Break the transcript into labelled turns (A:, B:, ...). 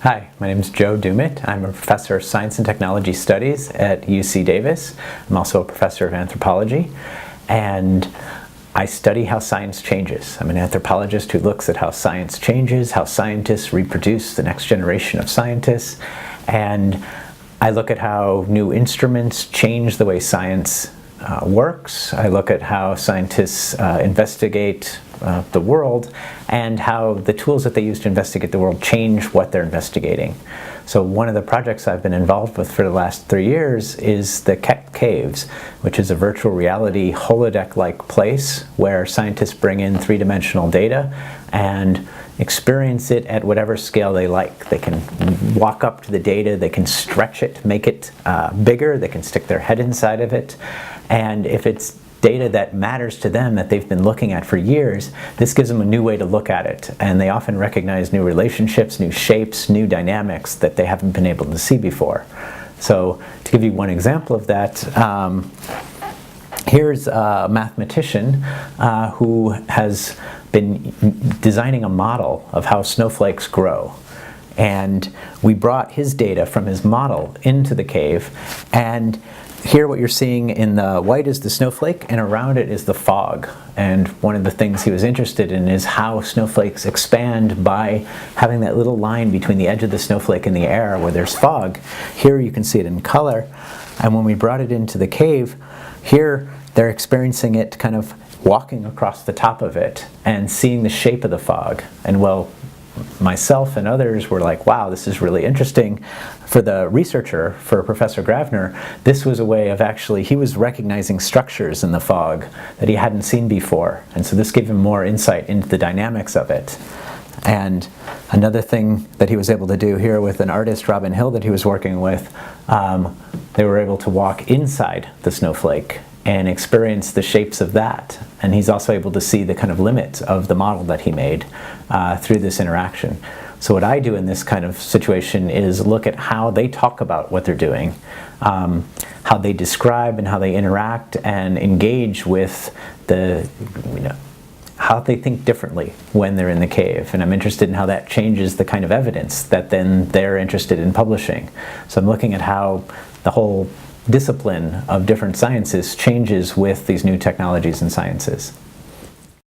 A: Hi, my name is Joe Dumit. I'm a professor of science and technology studies at UC Davis. I'm also a professor of anthropology, and I study how science changes. I'm an anthropologist who looks at how science changes, how scientists reproduce the next generation of scientists, and I look at how new instruments change the way science works. I look at how scientists investigate the world and how the tools that they use to investigate the world change what they're investigating. So one of the projects I've been involved with for the last 3 years is the Caves, which is a virtual reality holodeck-like place where scientists bring in three-dimensional data and experience it at whatever scale they like. They can walk up to the data, they can stretch it, make it bigger, they can stick their head inside of it, and if it's data that matters to them that they've been looking at for years, this gives them a new way to look at it, and they often recognize new relationships, new shapes, new dynamics that they haven't been able to see before. So to give you one example of that, here's a mathematician who has been designing a model of how snowflakes grow. And we brought his data from his model into the cave, and here what you're seeing in the white is the snowflake, and around it is the fog. And one of the things he was interested in is how snowflakes expand by having that little line between the edge of the snowflake and the air where there's fog. Here you can see it in color, and when we brought it into the cave, here they're experiencing it kind of walking across the top of it and seeing the shape of the fog. And well, myself and others were like, wow, this is really interesting. For the researcher, for Professor Grafner, this was a way of actually, he was recognizing structures in the fog that he hadn't seen before. And so this gave him more insight into the dynamics of it. And another thing that he was able to do here with an artist, Robin Hill, that he was working with, they were able to walk inside the snowflake and experience the shapes of that. And he's also able to see the kind of limits of the model that he made through this interaction. So what I do in this kind of situation is look at how they talk about what they're doing, how they describe and how they interact and engage with the, how they think differently when they're in the cave. And I'm interested in how that changes the kind of evidence that then they're interested in publishing. So I'm looking at how the whole discipline of different sciences changes with these new technologies and sciences.